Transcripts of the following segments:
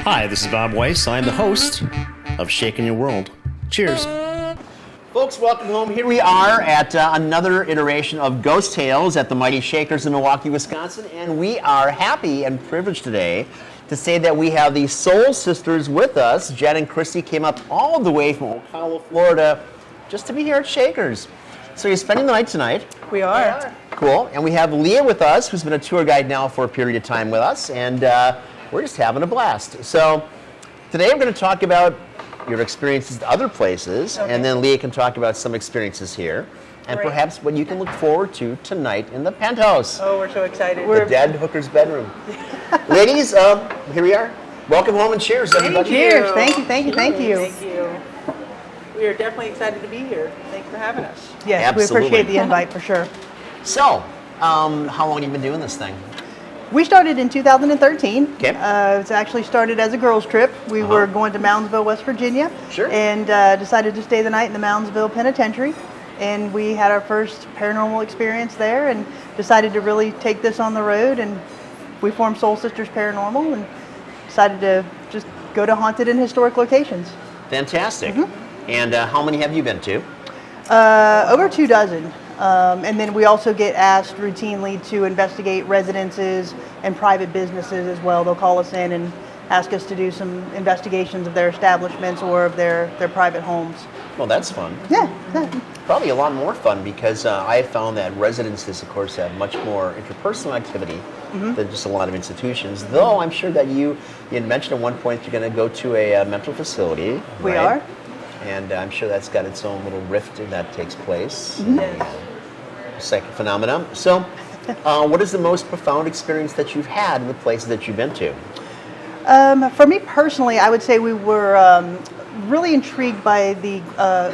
Hi, this is Bob Weiss. I'm the host of Shaking Your World. Cheers. Folks, welcome home. Here we are at another iteration of Ghost Tales at the Mighty Shakers in Milwaukee, Wisconsin, and we are happy and privileged today to say that we have the Soul Sisters with us. Jen and Kristy came up all the way from Ocala, Florida, just to be here at Shakers. So you're spending the night tonight. We are. Cool. And we have Leah with us, who's been a tour guide now for a period of time with us, and we're just having a blast. So today we're going to talk about your experiences at other places, and then Leah can talk about some experiences here, and perhaps what you can look forward to tonight in the Penthouse. Oh, we're so excited. The dead hooker's bedroom. Ladies, here we are. Welcome home and cheers, everybody. Cheers. Thank you. Thank you. We are definitely excited to be here. Thanks for having us. Yes, Absolutely. we appreciate the invite for sure. So, how long have you been doing this thing? We started in 2013. Okay. It's actually started as a girls' trip. We were going to Moundsville, West Virginia. Sure. And decided to stay the night in the Moundsville Penitentiary. And we had our first paranormal experience there and decided to really take this on the road. And we formed Soul Sisters Paranormal and decided to just go to haunted and historic locations. Fantastic. And how many have you been to? Over 24. And then we also get asked routinely to investigate residences and private businesses as well. They'll call us in and ask us to do some investigations of their establishments or of their private homes. Well, that's fun. Yeah. Probably a lot more fun because I have found that residences, of course, have much more interpersonal activity than just a lot of institutions. Though I'm sure that you had mentioned at one point you're going to go to a mental facility. We right? are. And I'm sure that's got its own little rift that takes place. Psychic phenomena. So, what is the most profound experience that you've had in the places that you've been to? For me personally, I would say we were really intrigued by the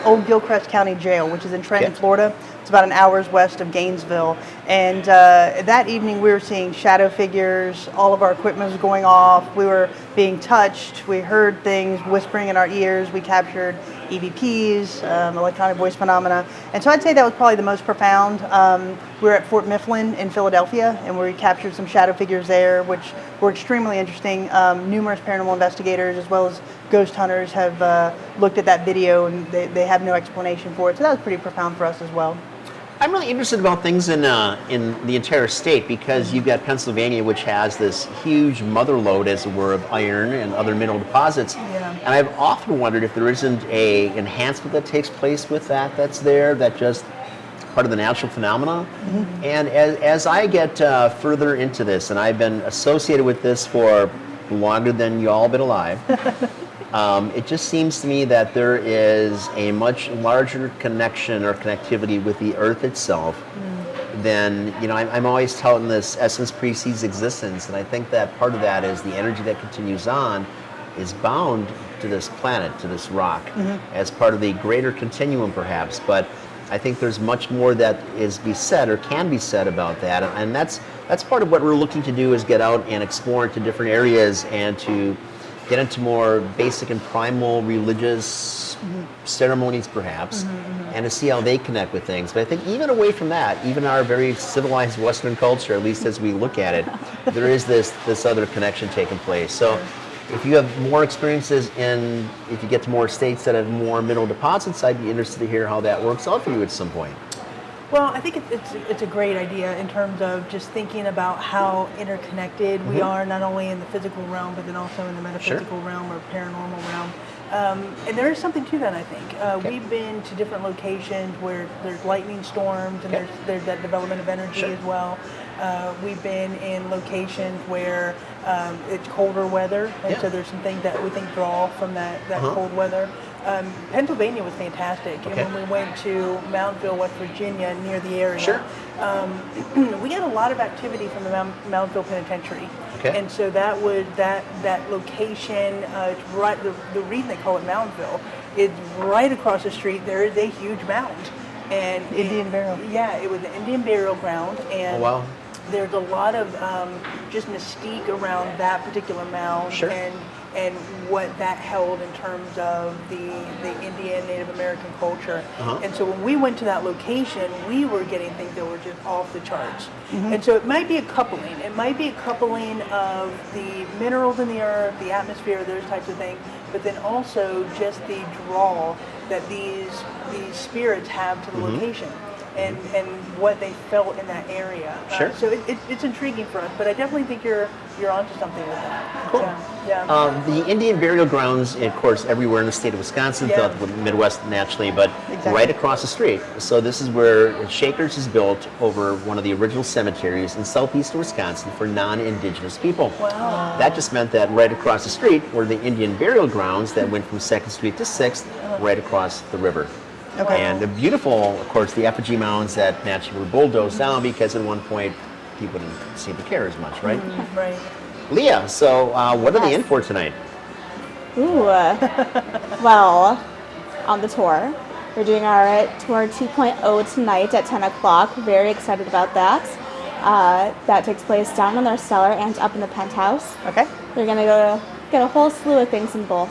old Gilchrist County Jail, which is in Trenton, Florida. It's about an hour's west of Gainesville. And that evening we were seeing shadow figures. All of our equipment was going off. We were being touched. We heard things whispering in our ears. We captured EVPs, electronic voice phenomena. And so I'd say that was probably the most profound. We were at Fort Mifflin in Philadelphia, and we captured some shadow figures there, which were extremely interesting. Numerous paranormal investigators as well as ghost hunters have looked at that video, and they have no explanation for it. So that was pretty profound for us as well. I'm really interested about things in the entire state because you've got Pennsylvania, which has this huge mother lode, as it were, of iron and other mineral deposits. Yeah. And I've often wondered if there isn't a enhancement that takes place with that's there, that just part of the natural phenomena. And as I get further into this, and I've been associated with this for longer than you all been alive, it just seems to me that there is a much larger connection or connectivity with the earth itself than, I'm always touting this essence precedes existence, and I think that part of that is the energy that continues on is bound to this planet, to this rock, as part of the greater continuum perhaps, but I think there's much more that is be said or can be said about that, and that's part of what we're looking to do is get out and explore into different areas and to get into more basic and primal religious ceremonies perhaps, and to see how they connect with things. But I think even away from that, even our very civilized Western culture, at least as we look at it, there is this other connection taking place. So if you have more experiences if you get to more states that have more mineral deposits, I'd be interested to hear how that works out for you at some point. Well, I think it's a great idea in terms of just thinking about how interconnected we are, not only in the physical realm, but then also in the metaphysical realm or paranormal realm. And there is something to that, I think. We've been to different locations where there's lightning storms and there's that development of energy as well. We've been in locations where it's colder weather, and so there's some things that we think draw from that cold weather. Pennsylvania was fantastic, and when we went to Moundsville, West Virginia, near the area, we had a lot of activity from the Moundsville Penitentiary, and so that was that location. It's right. The reason they call it Moundsville is right across the street. There is a huge mound, and Indian burial. Yeah, it was an Indian burial ground, and there's a lot of just mystique around that particular mound, and what that held in terms of the Indian Native American culture. And so when we went to that location, we were getting things that were just off the charts. And so it might be a coupling. It might be a coupling of the minerals in the earth, the atmosphere, those types of things, but then also just the draw that these spirits have to the location. And what they felt in that area. Sure. So it's intriguing for us, but I definitely think you're onto something with that. Cool. Yeah. The Indian burial grounds, of course, everywhere in the state of Wisconsin, throughout the Midwest naturally, but right across the street. So this is where Shakers is built over one of the original cemeteries in southeastern Wisconsin for non-Indigenous people. Wow. That just meant that right across the street were the Indian burial grounds that went from 2nd Street to 6th, right across the river. Okay. And the beautiful, of course, the effigy mounds that naturally were bulldozed down because at one point people didn't seem to care as much, right? Right. Leah, so what are they in for tonight? Ooh, well, on the tour, we're doing our tour 2.0 tonight at 10 o'clock. Very excited about that. That takes place down in their cellar and up in the penthouse. Okay. We're going to go get a whole slew of things in both.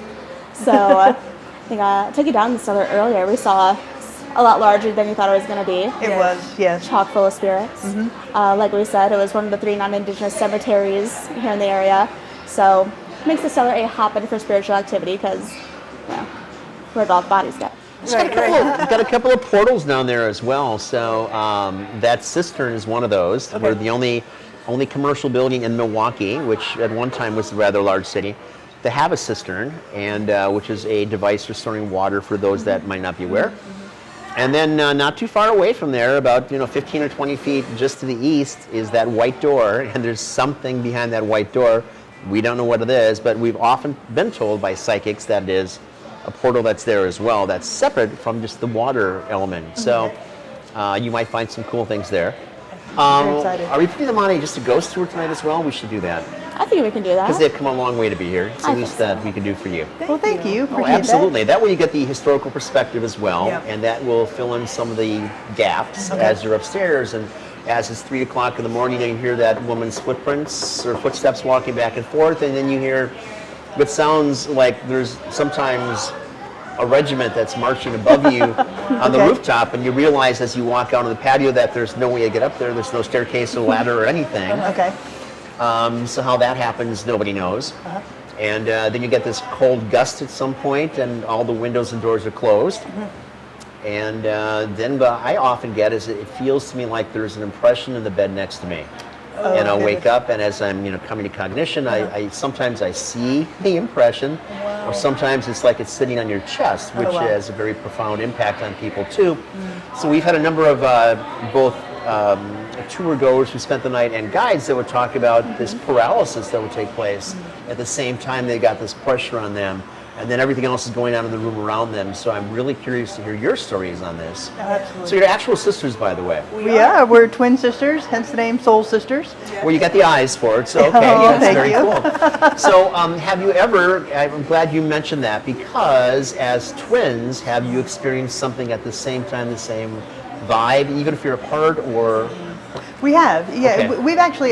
So I think I took you down the cellar earlier. We saw a lot larger than you thought it was going to be. It was, yes. Chock full of spirits. Like we said, it was one of the 3 non-Indigenous cemeteries here in the area. So it makes the cellar a hotbed for spiritual activity because, where'd all the bodies go? We've got a couple of portals down there as well. So that cistern is one of those. We're the only commercial building in Milwaukee, which at one time was a rather large city, to have a cistern, and which is a device for storing water for those that might not be aware. And then not too far away from there, about 15 or 20 feet just to the east, is that white door, and there's something behind that white door. We don't know what it is, but we've often been told by psychics that it is a portal that's there as well, that's separate from just the water element. So you might find some cool things there. Very excited. Are we putting them on just a ghost tour tonight as well? We should do that. I think we can do that. Because they've come a long way to be here. It's the I least think so. that we can do for you. Well, thank you. Oh, Appreciate absolutely. That way you get the historical perspective as well, Yeah. and that will fill in some of the gaps as you're upstairs. And as it's 3 o'clock in the morning, and you hear that woman's footprints or footsteps walking back and forth, and then you hear what sounds like there's sometimes a regiment that's marching above you on the rooftop, and you realize as you walk out on the patio that there's no way to get up there. There's no staircase or ladder or anything. Okay. So how that happens, nobody knows. And then you get this cold gust at some point, and all the windows and doors are closed. And then what I often get is it feels to me like there's an impression in the bed next to me. And I'll wake up, and as I'm coming to cognition, I sometimes I see the impression, or sometimes it's like it's sitting on your chest, which has a very profound impact on people too. So we've had a number of both tour goers who spent the night and guides that would talk about this paralysis that would take place at the same time they got this pressure on them, and then everything else is going on in the room around them. So I'm really curious to hear your stories on this. Absolutely. So you're actual sisters, by the way. We're twin sisters, hence the name Soul Sisters. Well, you got the eyes for it, so okay, that's thank very you. cool. So have you ever, I'm glad you mentioned that, because as twins, have you experienced something at the same time, the same vibe, even if you're apart, or? We have, yeah. Okay. We've actually,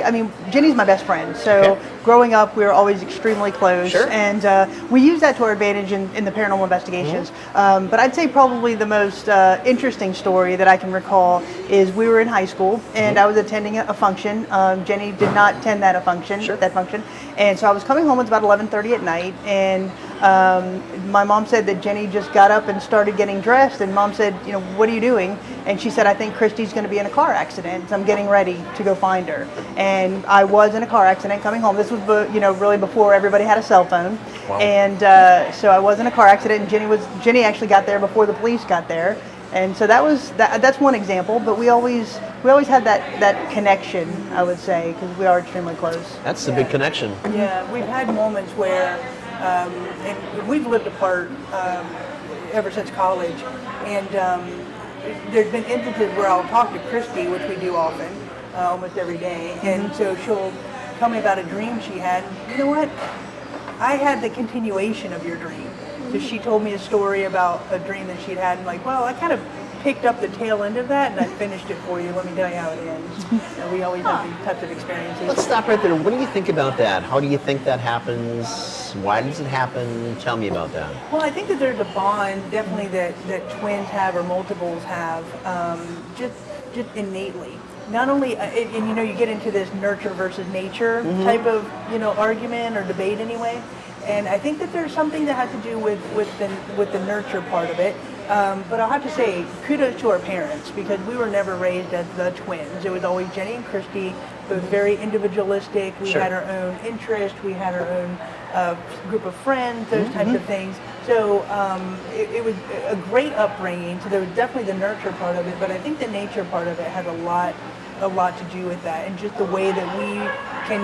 Jenny's my best friend, so Okay. growing up we were always extremely close, Sure. and we use that to our advantage in the paranormal investigations. But I'd say probably the most interesting story that I can recall is we were in high school, and I was attending a function. Jenny did not attend that function, and so I was coming home. It was about 11:30 at night, and my mom said that Jenny just got up and started getting dressed, and Mom said, what are you doing? And she said, I think Kristy's going to be in a car accident, so I'm getting ready to go find her. And I was in a car accident coming home. This was, really before everybody had a cell phone. Wow. And so I was in a car accident, and Jenny actually got there before the police got there. And so that's one example, but we always had that connection, I would say, because we are extremely close. That's a big connection. Yeah, we've had moments where, and we've lived apart ever since college, and there's been instances where I'll talk to Kristy, which we do often, almost every day, and so she'll tell me about a dream she had. You know what? I had the continuation of your dream. So she told me a story about a dream that she'd had, and like, well, I kind of picked up the tail end of that and I finished it for you. Let me tell you how it ends. We always have these types of experiences. Let's stop right there. What do you think about that? How do you think that happens? Why does it happen? Tell me about that. Well, I think that there's a bond definitely that twins have or multiples have, just innately. Not only, and you know, you get into this nurture versus nature type of, you know, argument or debate anyway. And I think that there's something that has to do with the nurture part of it. But I'll have to say, kudos to our parents, because we were never raised as the twins. It was always Jenny and Kristy, both very individualistic. We Sure. had our own interest. We had our own group of friends, those types of things. So it was a great upbringing. So there was definitely the nurture part of it, but I think the nature part of it has a lot to do with that, and just the way that we can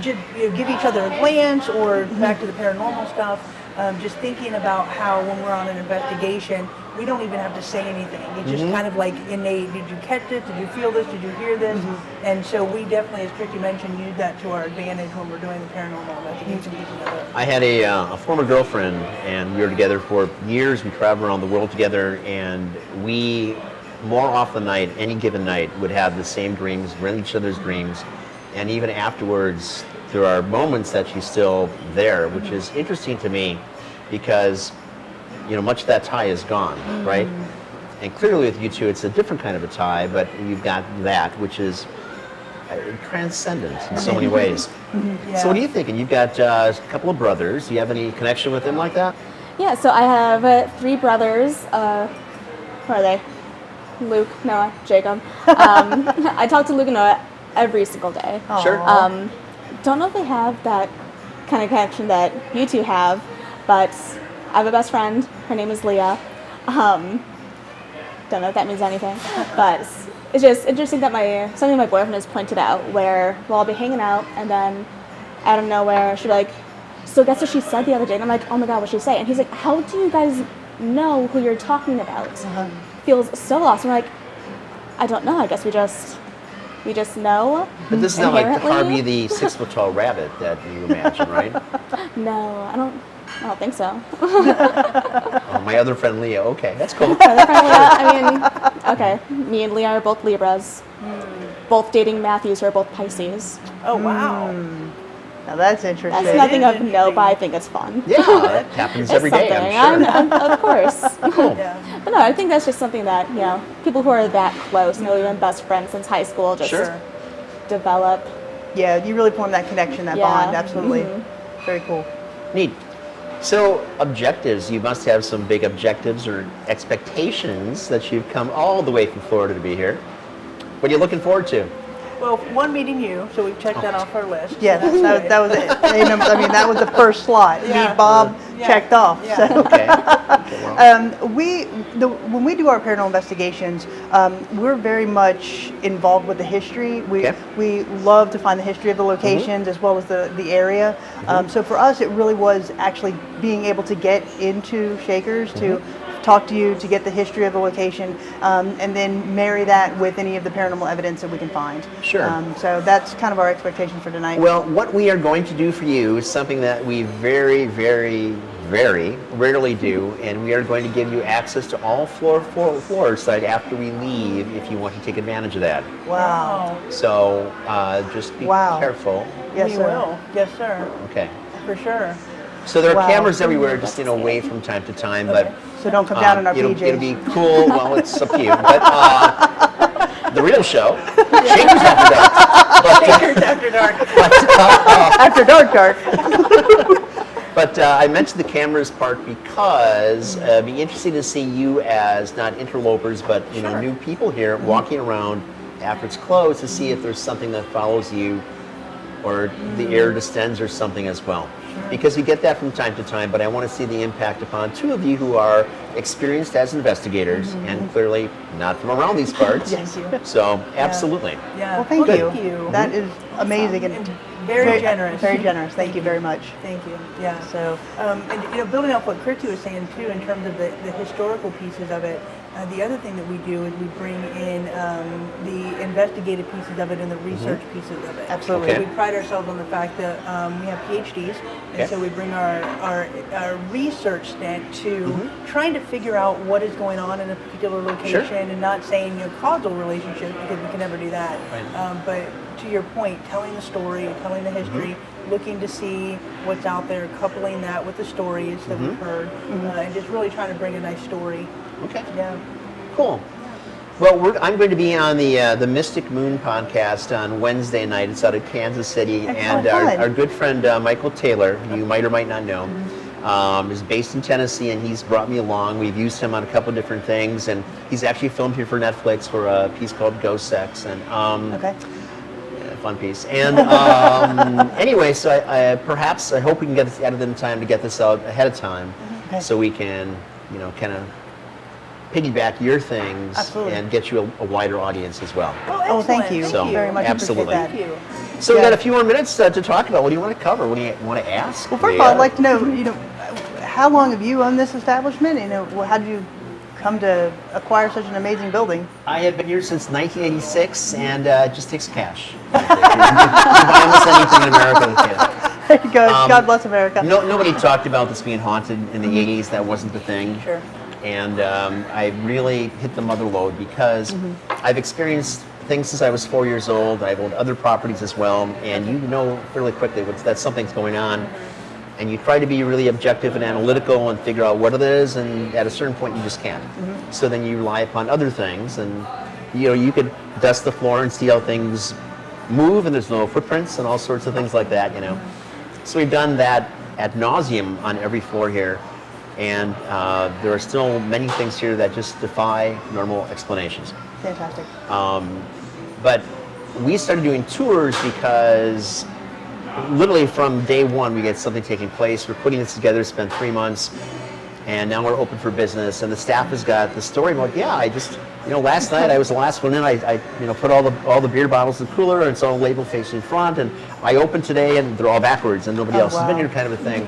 just, you know, give each other a glance, or back to the paranormal stuff, just thinking about how when we're on an investigation, we don't even have to say anything. It's just kind of like innate. Did you catch it? Did you feel this? Did you hear this? And so we definitely, as Kristy mentioned, use that to our advantage when we're doing the paranormal investigation. I had a former girlfriend, and we were together for years. We traveled around the world together, and we, more often than not, any given night, would have the same dreams, read each other's dreams, and even afterwards, there are moments that she's still there, which is interesting to me, because, you know, much of that tie is gone, right? And clearly with you two, it's a different kind of a tie, but you've got that, which is transcendent in so many ways. So what are you thinking? You've got a couple of brothers. Do you have any connection with them like that? Yeah, so I have 3 brothers. Who are they? Luke, Noah, Jacob. I talk to Luke and Noah every single day. Sure. Don't know if they have that kind of connection that you two have, but I have a best friend. Her name is Leah. Don't know if that means anything, but it's just interesting that something my boyfriend has pointed out, where I'll be hanging out and then out of nowhere she'll be like, "So guess what she said the other day?" And I'm like, "Oh my God, what'd she say?" And he's like, "How do you guys know who you're talking about?" Feels so lost. I'm like, I don't know. I guess we just know. But this is not like inherently. Harvey the 6-foot-tall rabbit that you imagine, right? No, I don't think so. Oh, my other friend Leah. Okay, that's cool. I mean, okay. Me and Leah are both Libras. Both dating Matthews, who are both Pisces. Oh, wow. Now that's interesting. That's nothing of interesting. note, but I think it's fun. Yeah, that happens every day, I'm sure. I'm of course. Cool. Yeah. But no, I think that's just something that, you know, people who are that close, you know, even best friends since high school, just Sure. develop. Yeah, you really form that connection, that Yeah. bond. Absolutely. Very cool. Neat. So, objectives. You must have some big objectives or expectations that you've come all the way from Florida to be here. What are you looking forward to? Well, one, meeting you, so we've checked that off our list. Yes, So that's that was it. I mean, that was the first slot. Yeah. Meet Bob, Yeah. checked off. Yeah. So. Okay. Well, When we do our paranormal investigations, we're very much involved with the history. We love to find the history of the locations as well as the area. So for us, it really was actually being able to get into Shakers to talk to you, to get the history of the location, and then marry that with any of the paranormal evidence that we can find. Sure. So that's kind of our expectation for tonight. well, what we are going to do for you is something that we very, very, very rarely do, and we are going to give you access to all floor side after we leave if you want to take advantage of that. Wow. So just be Wow. careful. Yes, we sir. will. Yes, sir. Okay. For sure. So there are Wow. cameras everywhere, just away from time to time, but So don't come down in our it'll PJs. be cool. Well, it's up to you. But the real show, Shakers After Dark. Shakers After Dark. After dark. But I mentioned the cameras part because it'd be interesting to see you as not interlopers, but you know, new people here walking around after it's closed to see if there's something that follows you, or the air descends or something as well. Because we get that from time to time, but I want to see the impact upon two of you who are experienced as investigators and clearly not from around these parts. Yes. So, absolutely. Yeah. Well, thank Well, you. That is amazing and Very generous. Very generous. Thank you very much. Thank you. Yeah. So, And you know, building off what Kristy was saying too, in terms of the historical pieces of it, The other thing that we do is we bring in the investigative pieces of it and the research pieces of it. Absolutely. Okay. We pride ourselves on the fact that we have PhDs, Okay. and so we bring our research slant to trying to figure out what is going on in a particular location, and not saying causal relationships, because we can never do that. Right. But to your point, telling the story, telling the history, looking to see what's out there, coupling that with the stories that we've heard, and just really trying to bring a nice story. Okay. Yeah. Cool. Well, I'm going to be on the Mystic Moon podcast on Wednesday night. It's out of Kansas City, and our good friend Michael Taylor, who you might or might not know, is based in Tennessee, and he's brought me along. We've used him on a couple different things, and he's actually filmed here for Netflix for a piece called Ghost Sex, and fun piece. And anyway, so I hope we can get this edited in time to get this out ahead of time, so we can, kind of piggyback your things and get you a wider audience as well. Oh, thank you. So, Very much absolutely. appreciate that. Thank you. So we've got a few more minutes to talk about. What do you want to cover? What do you want to ask? Well, first of all, I'd like to know, how long have you owned this establishment? How did you come to acquire such an amazing building? I have been here since 1986, and it just takes cash. You can buy almost anything in America with cash. There you go. God bless America. Nobody talked about this being haunted in the 80s. That wasn't the thing. Sure. And I really hit the mother lode because I've experienced things since I was 4 years old. I've owned other properties as well, and you know fairly quickly that something's going on. And you try to be really objective and analytical and figure out what it is, and at a certain point you just can't. So then you rely upon other things, and you could dust the floor and see how things move, and there's no footprints and all sorts of things like that. So we've done that ad nauseum on every floor here. And there are still many things here that just defy normal explanations. Fantastic. But we started doing tours because literally from day one we get something taking place. We're putting this together, spent 3 months, and now we're open for business. And the staff has got the story about, last night I was the last one in. I put all the beer bottles in the cooler, and it's all labeled facing front. And I opened today, and they're all backwards, and nobody else has been here, kind of a thing.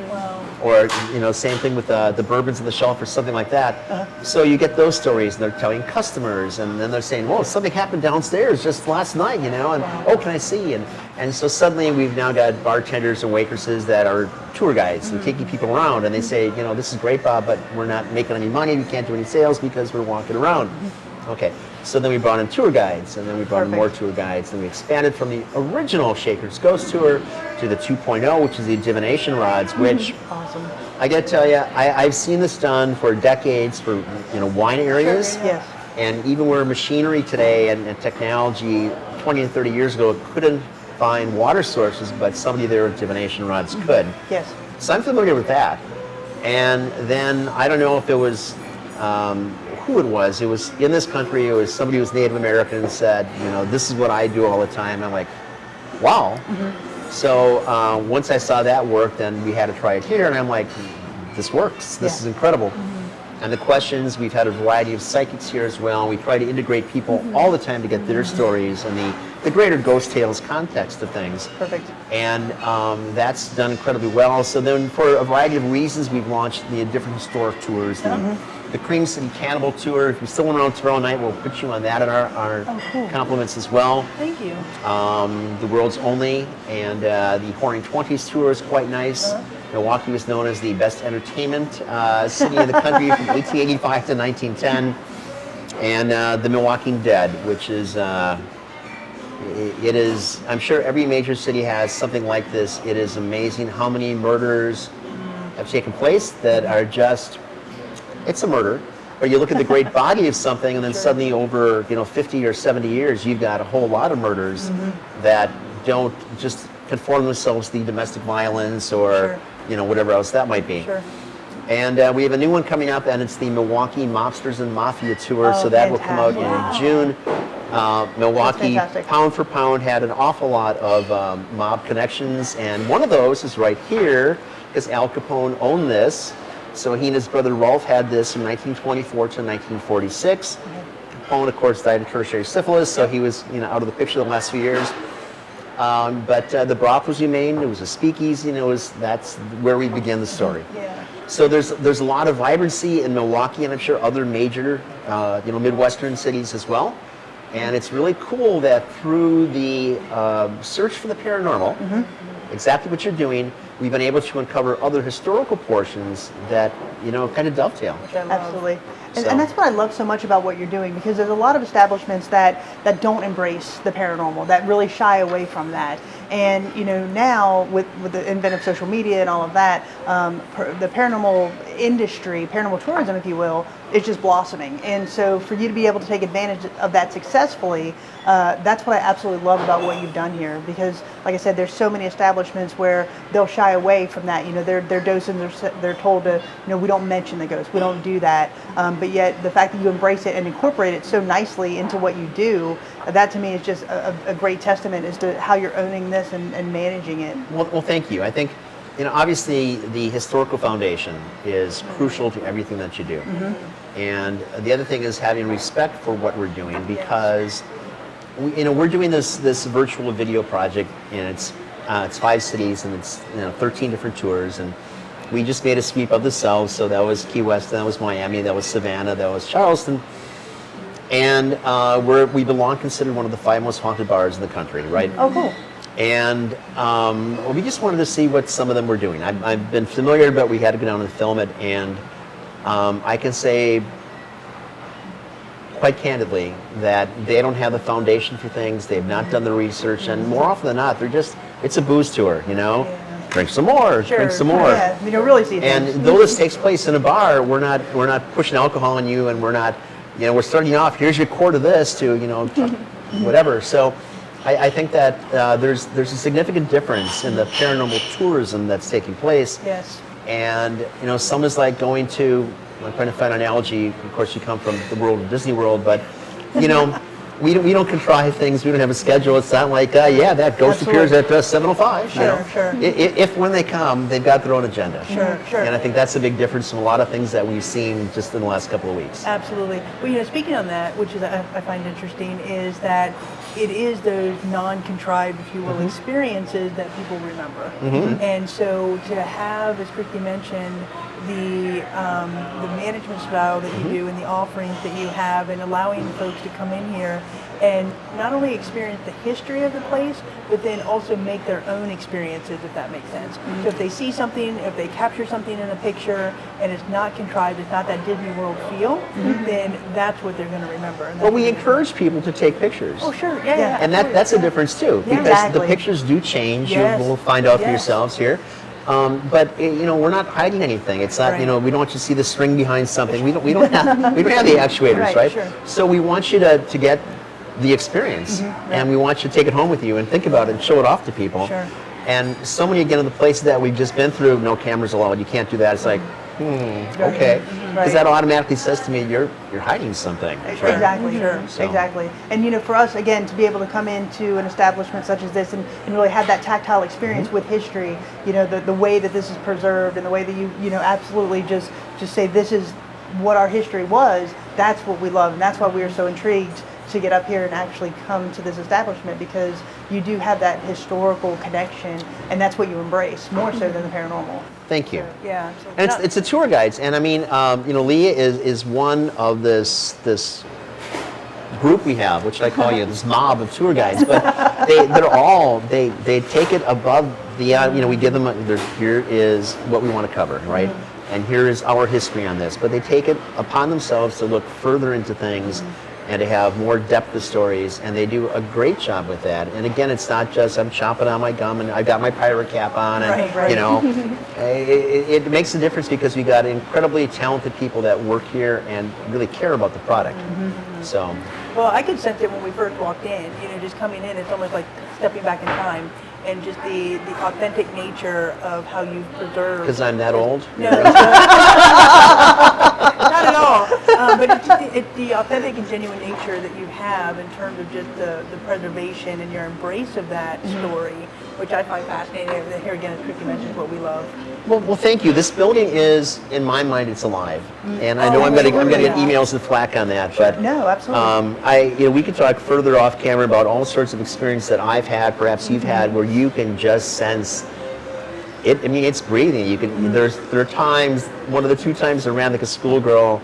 Or same thing with the bourbons on the shelf or something like that. So you get those stories, and they're telling customers, and then they're saying, "Whoa, something happened downstairs just last night," and "Oh, can I see?" And so suddenly we've now got bartenders and waitresses that are tour guides and taking people around, and they say, "This is great, Bob, but we're not making any money. We can't do any sales because we're walking around." Okay, so then we brought in tour guides, and then we brought in more tour guides, and we expanded from the original Shaker's Ghost Tour to the 2.0, which is the divination rods, which Awesome. I got to tell you, I've seen this done for decades for wine areas, Yes. and even where machinery today and technology 20 and 30 years ago couldn't find water sources, but somebody there with divination rods could. Yes. So I'm familiar with that. And then I don't know if it was who it was. It was in this country. It was somebody who was Native American and said, this is what I do all the time. I'm like, wow. So once I saw that work, then we had to try it here, and I'm like, this works. This is incredible. And the questions, we've had a variety of psychics here as well. We try to integrate people all the time to get their stories and the greater ghost tales context of things. Perfect. And that's done incredibly well. So then for a variety of reasons, we've launched the different historic tours. The Cream City Cannibal Tour. If you're still around tomorrow night, we'll put you on that in our compliments as well. Thank you. The world's only, and the Horning 20s tour is quite nice. Milwaukee was known as the best entertainment city in the country from 1885 to 1910. And the Milwaukee Dead, which is, it is, I'm sure every major city has something like this. It is amazing how many murders have taken place that are just, it's a murder. Or you look at the great body of something, and then suddenly over 50 or 70 years, you've got a whole lot of murders that don't just conform themselves to the domestic violence or whatever else that might be. Sure. And we have a new one coming up, and it's the Milwaukee Mobsters and Mafia tour. So that will come out in June. Milwaukee, pound for pound, had an awful lot of mob connections, and one of those is right here, because Al Capone owned this. So he and his brother Rolf had this from 1924 to 1946. Capone, of course, died of tertiary syphilis, so he was out of the picture the last few years. But the broth was humane. It was a speakeasy, and that's where we begin the story. Yeah. So there's a lot of vibrancy in Milwaukee, and I'm sure other major, Midwestern cities as well. And it's really cool that through the search for the paranormal, exactly what you're doing, we've been able to uncover other historical portions that kind of dovetail. Which I love. Absolutely. And, So- and that's what I love so much about what you're doing, because there's a lot of establishments that don't embrace the paranormal, that really shy away from that. And now with the advent of social media and all of that, the paranormal industry, paranormal tourism, if you will, is just blossoming. And so for you to be able to take advantage of that successfully, that's what I absolutely love about what you've done here. Because, like I said, there's so many establishments where they'll shy away from that. Their docents they're told to, we don't mention the ghost, we don't do that. But yet the fact that you embrace it and incorporate it so nicely into what you do, that to me is just a great testament as to how you're owning this and managing it. Well, thank you. I think, obviously the historical foundation is crucial to everything that you do. And the other thing is having respect for what we're doing, because we're doing this virtual video project, and it's 5 cities, and it's 13 different tours, and we just made a sweep of the South. So that was Key West, that was Miami, that was Savannah, that was Charleston. And we belong, considered one of the 5 most haunted bars in the country, right? Oh, cool. And we just wanted to see what some of them were doing. I've been familiar, but we had to go down and film it. And I can say quite candidly that they don't have the foundation for things. They've not done the research. And more often than not, it's a booze tour, Drink some more, drink some more. Yeah, really see things. And though this takes place in a bar, we're not pushing alcohol on you, and we're not, we're starting off, here's your quart of this to, whatever. So I think that there's a significant difference in the paranormal tourism that's taking place. Yes. And, some is like going to, I'm trying to find an analogy, of course you come from the world of Disney World, but, we don't contrive things, we don't have a schedule. It's not like, that ghost appears at 7:05. Sure. If when they come, they've got their own agenda. Sure. And I think that's a big difference from a lot of things that we've seen just in the last couple of weeks. Absolutely. Well, speaking on that, which is I find interesting, is that it is those non-contrived, if you will, experiences that people remember. And so to have, as Kristy mentioned, the management style that you do and the offerings that you have, and allowing folks to come in here and not only experience the history of the place, but then also make their own experiences, if that makes sense. So if they see something, if they capture something in a picture and it's not contrived, it's not that Disney World feel, then that's what they're going to remember. And Well, we that's encourage people to take pictures. Oh, sure. Yeah. And that's a difference too, Yeah. because Exactly. the pictures do change. Yes. You will find out for Yes. yourselves here. But we're not hiding anything. It's not, Right. we don't want you to see the string behind something. We don't have the actuators, right? Sure. So we want you to get the experience, and we want you to take it home with you and think about it and show it off to people. Sure. And so many, again, of the places that we've just been through, no cameras allowed. You can't do that. It's like, okay, because that automatically says to me, you're hiding something. Sure. Exactly. Sure. So- Exactly. And for us, again, to be able to come into an establishment such as this and really have that tactile experience with history, the way that this is preserved and the way that you absolutely just say this is what our history was, that's what we love, and that's why we are so intrigued to get up here and actually come to this establishment, because you do have that historical connection, and that's what you embrace more so than the paranormal. Thank you. Yeah. And it's the tour guides, and I mean, Leah is one of this group we have, which I call this mob of tour guides. But they take it above the we give them here is what we want to cover, right? And here is our history on this. But they take it upon themselves to look further into things and to have more depth of stories, and they do a great job with that. And again, it's not just I'm chomping on my gum and I've got my pirate cap on, and Right. it makes a difference because we got incredibly talented people that work here and really care about the product. So, Well, I could sense it when we first walked in. Just coming in, it's almost like stepping back in time, and just the authentic nature of how you've preserved. because I'm that old. No, not at all. But it's the authentic and genuine nature that you have in terms of just the preservation and your embrace of that story, which I find fascinating. Here again, as Kristy mentions, what we love. Well, thank you. This building is, in my mind, it's alive, and I know I'm going to get emails and flack on that, but No, absolutely. we could talk further off camera about all sorts of experience that I've had, perhaps you've had, where you can just sense it. I mean, it's breathing. You can. There are times. One of the 2 times I ran like a schoolgirl.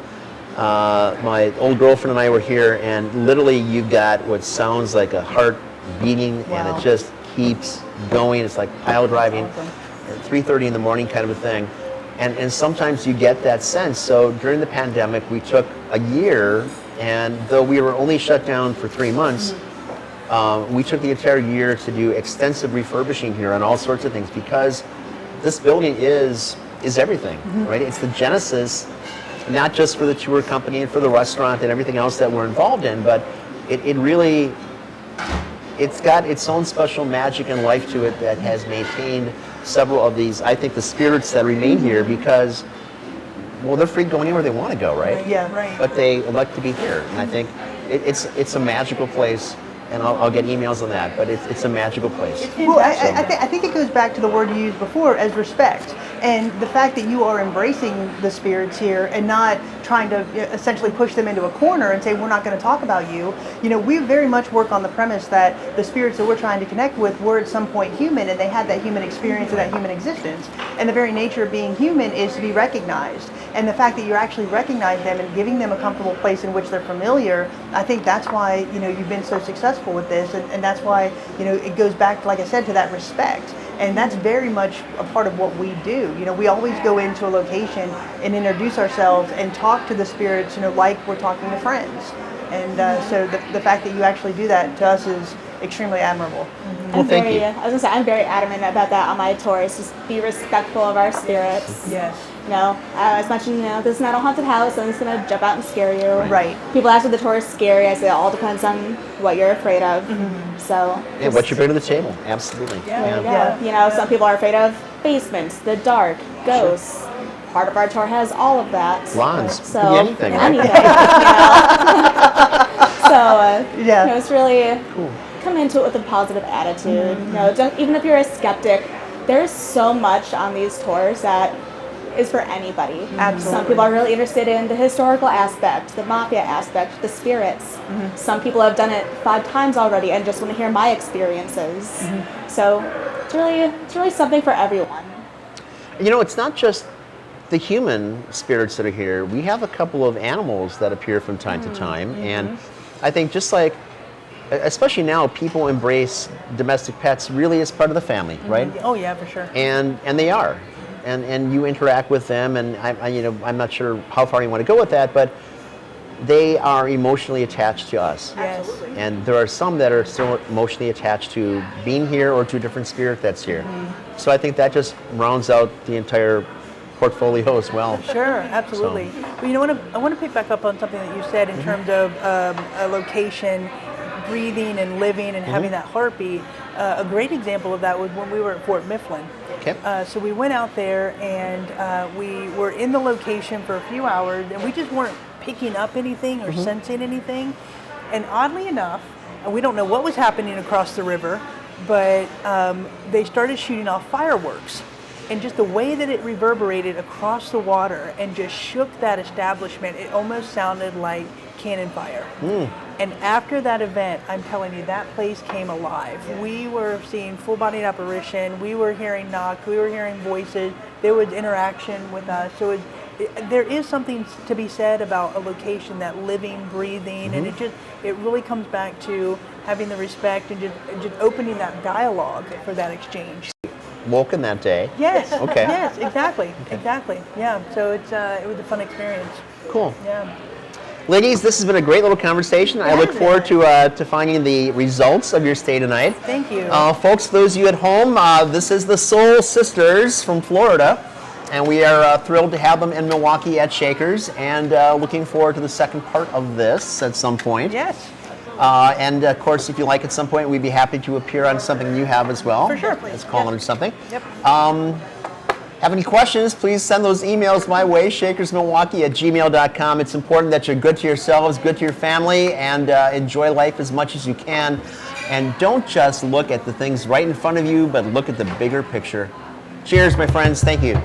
My old girlfriend and I were here, and literally you've got what sounds like a heart beating, and Wow. it just keeps going. It's like pile driving. 3:30 in the morning kind of a thing, and sometimes you get that sense. So during the pandemic we took a year, and though we were only shut down for 3 months, we took the entire year to do extensive refurbishing here on all sorts of things, because this building is everything, right? It's the genesis, not just for the tour company and for the restaurant and everything else that we're involved in, but it really, it's got its own special magic and life to it that has maintained several of these, I think, the spirits that remain here, because, well, they're free to go anywhere they want to go, right? Yeah. Right. But they elect to be here, and I think it's a magical place, and I'll get emails on that, but it's a magical place. Well, I think it goes back to the word you used before, as respect. And the fact that you are embracing the spirits here and not trying to essentially push them into a corner and say, we're not going to talk about you. You know, we very much work on the premise that the spirits that we're trying to connect with were at some point human, and they had that human experience and that human existence. And the very nature of being human is to be recognized. And the fact that you actually recognize them and giving them a comfortable place in which they're familiar, I think that's why, you've been so successful with this. And that's why, it goes back, like I said, to that respect. And that's very much a part of what we do. We always go into a location and introduce ourselves and talk to the spirits, like we're talking to friends. And so the fact that you actually do that to us is extremely admirable. Well, thank you. I was gonna say, I'm very adamant about that on my tours. Just be respectful of our spirits. Yes. As mentioned, this is not a haunted house, so I'm just gonna jump out and scare you. Right. People ask if the tour is scary. I say it all depends on what you're afraid of. So. Yeah, what you bring to the table, absolutely. There you go. Yeah. Some people are afraid of basements, the dark, ghosts. Part of our tour has all of that. Lawns, So anything, right? So it's really come into it with a positive attitude. Even if you're a skeptic, there's so much on these tours that is for anybody. Absolutely. Some people are really interested in the historical aspect, the Mafia aspect, the spirits. Some people have done it 5 times already and just want to hear my experiences. So it's really something for everyone. It's not just the human spirits that are here. We have a couple of animals that appear from time to time, and I think just like, especially now, people embrace domestic pets really as part of the family, right? Oh yeah, for sure. And they are, and you interact with them, and I'm not sure how far you want to go with that, but they are emotionally attached to us. Yes. And there are some that are still emotionally attached to being here or to a different spirit that's here. So I think that just rounds out the entire portfolio as well. Sure, absolutely. Well, I want to pick back up on something that you said in terms of a location, breathing and living and having that heartbeat. A great example of that was when we were at Fort Mifflin. Okay. So we went out there and we were in the location for a few hours, and we just weren't picking up anything or sensing anything. And oddly enough, we don't know what was happening across the river, but they started shooting off fireworks. And just the way that it reverberated across the water and just shook that establishment, it almost sounded like cannon fire. And after that event, I'm telling you, that place came alive. We were seeing full-bodied apparition. We were hearing knocks. We were hearing voices. There was interaction with us. So there is something to be said about a location, that living, breathing, and it really comes back to having the respect and just opening that dialogue for that exchange. Woken that day. Yes. Okay. Yes, exactly. Exactly. Yeah. So it was a fun experience. Cool. Yeah. Ladies, this has been a great little conversation. I look forward to finding the results of your stay tonight. Thank you. Folks, those of you at home, this is the Soul Sisters from Florida, and we are thrilled to have them in Milwaukee at Shakers, and looking forward to the second part of this at some point. Yes. And of course, if you like at some point, we'd be happy to appear on something you have as well. For sure. Let's call it something. Yep. Have any questions, please send those emails my way, shakersmilwaukee@gmail.com. It's important that you're good to yourselves, good to your family, and enjoy life as much as you can. And don't just look at the things right in front of you, but look at the bigger picture. Cheers, my friends. Thank you.